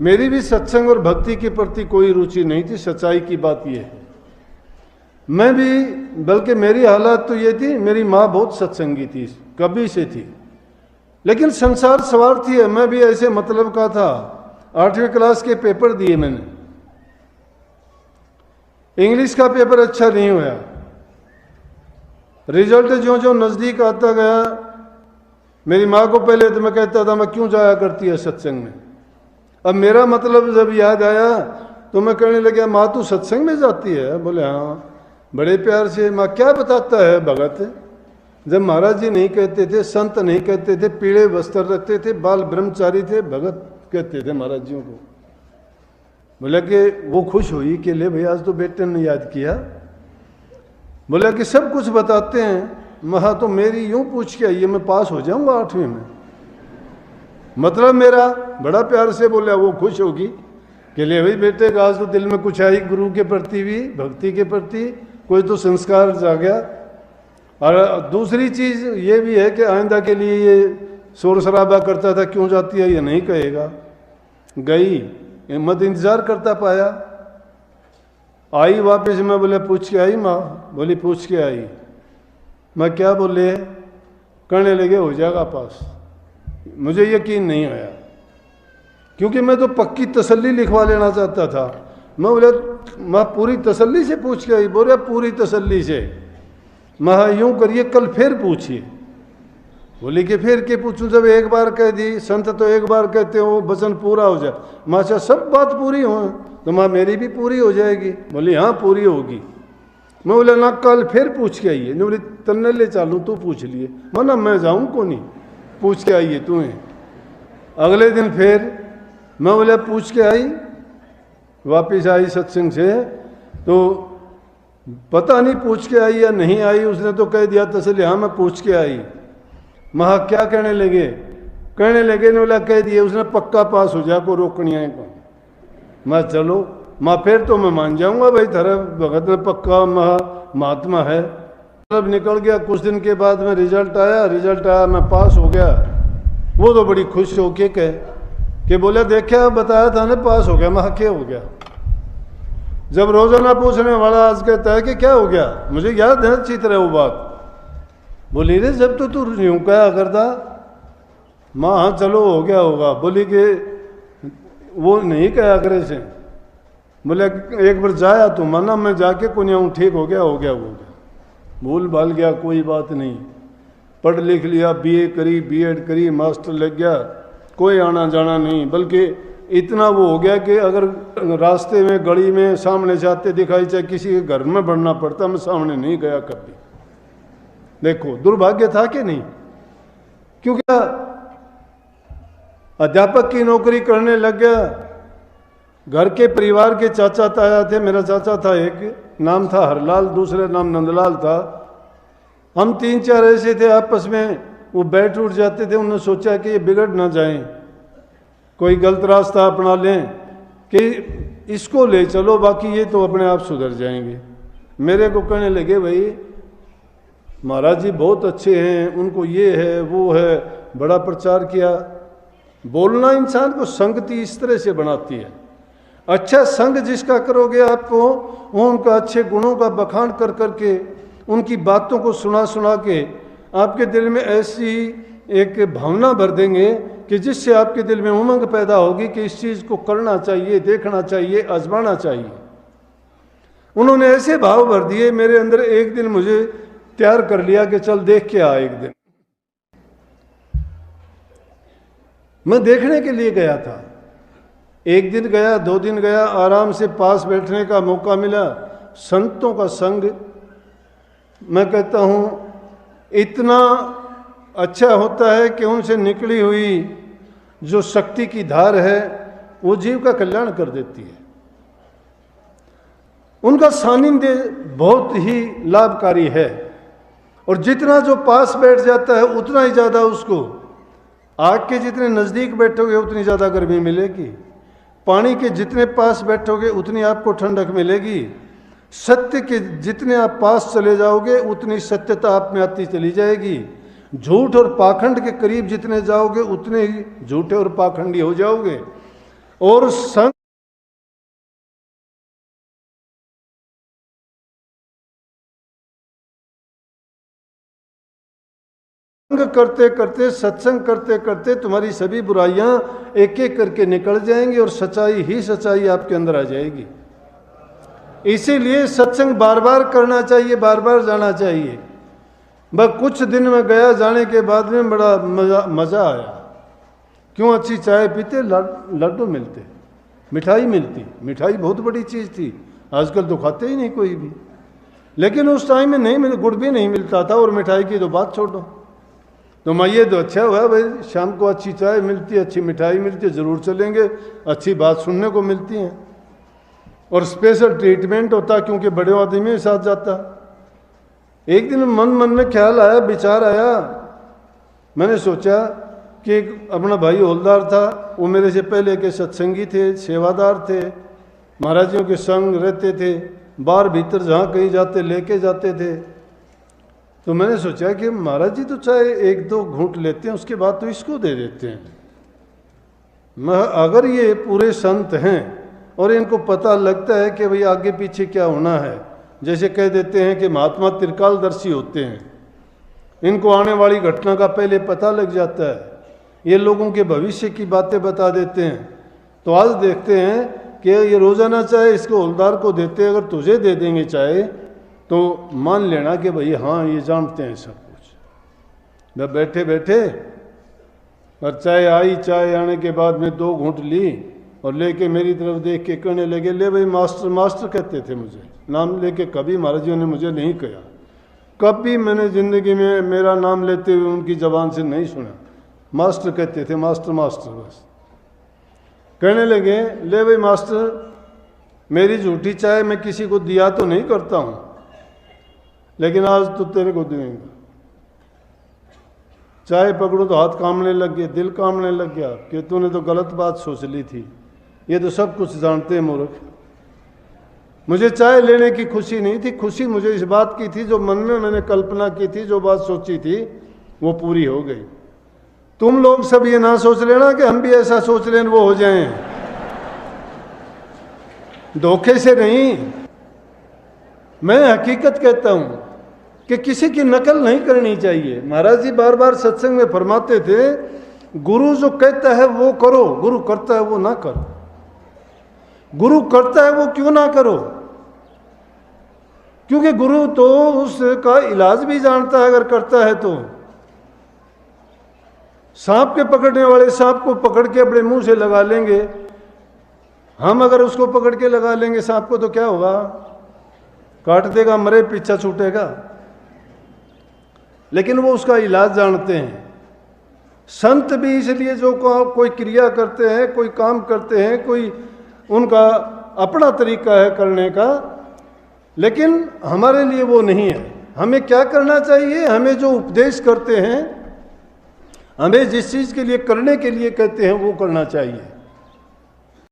मेरी भी सत्संग और भक्ति के प्रति कोई रुचि नहीं थी। सच्चाई की बात यह है, मैं भी, बल्कि मेरी हालत तो ये थी, मेरी माँ बहुत सत्संगी थी, कभी से थी, लेकिन संसार स्वार्थी है। मैं भी ऐसे मतलब का था। 8वीं क्लास के पेपर दिए मैंने, इंग्लिश का पेपर अच्छा नहीं हुआ। रिजल्ट जो जो नज़दीक आता गया, मेरी माँ को पहले तो मैं कहता था मैं क्यों जाया करती है सत्संग में। अब मेरा मतलब जब याद आया तो मैं कहने लगा, माँ तू सत्संग में जाती है? बोले हाँ। बड़े प्यार से, माँ क्या बताता है भगत? जब महाराज जी नहीं कहते थे, संत नहीं कहते थे, पीले वस्त्र रखते थे, बाल ब्रह्मचारी थे, भगत कहते थे महाराज जियों को। बोला कि वो खुश हुई कि ले भाई आज तो बेटे ने याद किया। बोला कि सब कुछ बताते हैं। महा तो मेरी यूं पूछ के आइए, मैं पास हो जाऊंगा 8वीं में, मतलब मेरा। बड़ा प्यार से बोला, वो खुश होगी कि ले भाई बेटे का आज तो दिल में कुछ आई, गुरु के प्रति भी, भक्ति के प्रति कोई तो संस्कार जा गया। और दूसरी चीज ये भी है कि आइंदा के लिए ये शोर शराबा करता था, क्यों जाती है ये नहीं कहेगा। गई, मत इंतजार करता पाया, आई वापस। मैं बोले पूछ के आई माँ? बोली पूछ के आई। मैं क्या बोले? करने लगे हो जाएगा पास। मुझे यकीन नहीं आया, क्योंकि मैं तो पक्की तसल्ली लिखवा लेना चाहता था। मैं बोले माँ पूरी तसल्ली से पूछ के आई? बोले पूरी तसल्ली से। मैं यूं करिए कल फिर पूछिए। बोली कि फिर के पूछूं? जब एक बार कह दी, संत तो एक बार कहते हो वचन पूरा हो जाए। माँ अच्छा सब बात पूरी हो तो माँ मेरी भी पूरी हो जाएगी? बोली हाँ पूरी होगी। मैं बोला ना कल फिर पूछ के आइए। बोली तन्ने ले चालू तू पूछ लिए। मना मैं जाऊँ को नहीं, पूछ के आइए तुम्हें। अगले दिन फिर मैं बोला पूछ के आई। वापिस आई सत्संग से, तो पता नहीं पूछ के आई या नहीं आई। उसने तो कह दिया तसली हाँ मैं पूछ के आई। महा क्या कहने लगे? कहने लगे ने बोला कह दिए उसने पक्का पास हो जाए, को रोकनी है को। मैं चलो माँ फिर तो मैं मान जाऊंगा भाई, थारा भगत में पक्का महात्मा है। तब निकल गया। कुछ दिन के बाद में रिजल्ट आया, मैं पास हो गया। वो तो बड़ी खुश होके कहे कि बोले देखा बताया था ना पास हो गया। मैं क्या हो गया? जब रोजाना पूछने वाला आज कहता है कि क्या हो गया, मुझे याद है अच्छी तरह वो बात। बोली रे जब तो तू यूं कहा करता। माँ हाँ चलो हो गया होगा। बोली कि वो नहीं कहा करे से। बोले एक बार जाया तू? माना मैं जाके को नहीं ठीक हो गया वो भूल भाल गया, कोई बात नहीं। पढ़ लिख लिया, बीए करी, बीएड करी, मास्टर लग गया, कोई आना जाना नहीं। बल्कि इतना वो हो गया कि अगर रास्ते में गली में सामने जाते दिखाई, चाहे किसी के घर में बढ़ना पड़ता, मैं सामने नहीं गया कभी। देखो दुर्भाग्य था कि नहीं? क्योंकि अध्यापक की नौकरी करने लग गया। घर के परिवार के चाचा ताया थे। मेरा चाचा था, एक नाम था हरलाल, दूसरा नाम नंदलाल था। हम 3-4 ऐसे थे आपस में, वो बैठ उठ जाते थे। उन्होंने सोचा कि ये बिगड़ ना जाएं, कोई गलत रास्ता अपना लें कि इसको ले चलो, बाकी ये तो अपने आप सुधर जाएंगे। मेरे को कहने लगे भाई महाराज जी बहुत अच्छे हैं, उनको ये है वो है, बड़ा प्रचार किया। बोलना इंसान को संगति इस तरह से बनाती है। अच्छा संग जिसका करोगे आपको, वो उनका अच्छे गुणों का बखान कर करके, उनकी बातों को सुना सुना के आपके दिल में ऐसी एक भावना भर देंगे कि जिससे आपके दिल में उमंग पैदा होगी कि इस चीज़ को करना चाहिए, देखना चाहिए, आजमाना चाहिए। उन्होंने ऐसे भाव भर दिए मेरे अंदर। एक दिन मुझे तैयार कर लिया कि चल देख के आ। एक दिन मैं देखने के लिए गया था। एक दिन गया, 2 दिन गया, आराम से पास बैठने का मौका मिला। संतों का संग मैं कहता हूँ इतना अच्छा होता है कि उनसे निकली हुई जो शक्ति की धार है वो जीव का कल्याण कर देती है। उनका सानिध्य बहुत ही लाभकारी है। और जितना जो पास बैठ जाता है उतना ही ज़्यादा उसको, आग के जितने नज़दीक बैठोगे उतनी ज़्यादा गर्मी मिलेगी, पानी के जितने पास बैठोगे उतनी आपको ठंडक मिलेगी, सत्य के जितने आप पास चले जाओगे उतनी सत्यता आप में आती चली जाएगी, झूठ और पाखंड के करीब जितने जाओगे उतने ही झूठे और पाखंडी हो जाओगे। और संग करते करते, सत्संग करते करते तुम्हारी सभी बुराइयां एक एक करके निकल जाएंगी और सच्चाई ही सच्चाई आपके अंदर आ जाएगी। इसीलिए सत्संग बार बार करना चाहिए, बार बार जाना चाहिए। बस कुछ दिन में गया, जाने के बाद में बड़ा मज़ा आया। क्यों? अच्छी चाय पीते, लड्डू मिलते, मिठाई मिलती। मिठाई बहुत बड़ी चीज़ थी, आजकल तो खाते ही नहीं कोई भी। लेकिन उस टाइम में नहीं गुड़ भी नहीं मिलता था, और मिठाई की तो बात छोड़ो। तो मैं ये तो अच्छा हुआ भाई, शाम को अच्छी चाय मिलती है, अच्छी मिठाई मिलती है, ज़रूर चलेंगे, अच्छी बात सुनने को मिलती है। और स्पेशल ट्रीटमेंट होता, क्योंकि बड़े आदमी के साथ जाता। एक दिन मन में ख्याल आया, विचार आया, मैंने सोचा कि एक अपना भाई हौलदार था, वो मेरे से पहले के सत्संगी थे, सेवादार थे, महाराजियों के संग रहते थे, बाहर भीतर जहाँ कहीं जाते लेके जाते थे। तो मैंने सोचा कि महाराज जी तो चाहे एक दो घूंट लेते हैं, उसके बाद तो इसको दे देते हैं। अगर ये पूरे संत हैं और इनको पता लगता है कि भाई आगे पीछे क्या होना है, जैसे कह देते हैं कि महात्मा त्रिकालदर्शी होते हैं, इनको आने वाली घटना का पहले पता लग जाता है, ये लोगों के भविष्य की बातें बता देते हैं। तो आज देखते हैं कि ये रोज़ाना चाहे इसको हौलदार को देते, अगर तुझे दे देंगे चाहे तो मान लेना कि भाई हाँ ये जानते हैं सब कुछ। जब बैठे बैठे और चाय आई, चाय आने के बाद में 2 घूंट ली और लेके मेरी तरफ देख के कहने लगे, ले भाई मास्टर। मास्टर कहते थे मुझे, नाम लेके कभी महाराजियों ने मुझे नहीं कहा, कभी मैंने ज़िंदगी में मेरा नाम लेते हुए उनकी ज़बान से नहीं सुना। मास्टर कहते थे, मास्टर मास्टर बस। कहने लगे, ले भाई मास्टर, मेरी झूठी चाय मैं किसी को दिया तो नहीं करता हूँ, लेकिन आज तो तेरे को देंगे। चाय पकड़ो तो हाथ कामने लग गए, दिल कामने लग गया कि तूने तो गलत बात सोच ली थी। ये तो सब कुछ जानते हैं मूर्ख। मुझे चाय लेने की खुशी नहीं थी, खुशी मुझे इस बात की थी, जो मन में मैंने कल्पना की थी, जो बात सोची थी वो पूरी हो गई। तुम लोग सब ये ना सोच लेना कि हम भी ऐसा सोच लें वो हो जाएं। धोखे से नहीं, मैं हकीकत कहता हूं कि किसी की नकल नहीं करनी चाहिए। महाराज जी बार बार सत्संग में फरमाते थे, गुरु जो कहता है वो करो, गुरु करता है वो ना करो। गुरु करता है वो क्यों ना करो? क्योंकि गुरु तो उसका इलाज भी जानता है, अगर करता है तो। सांप के पकड़ने वाले सांप को पकड़ के अपने मुंह से लगा लेंगे, हम अगर उसको पकड़ के लगा लेंगे सांप को तो क्या होगा? काट देगा, मरे, पीछा छूटेगा। लेकिन वो उसका इलाज जानते हैं। संत भी इसलिए जो कोई क्रिया करते हैं, कोई काम करते हैं, कोई उनका अपना तरीका है करने का, लेकिन हमारे लिए वो नहीं है। हमें क्या करना चाहिए? हमें जो उपदेश करते हैं, हमें जिस चीज़ के लिए करने के लिए कहते हैं वो करना चाहिए।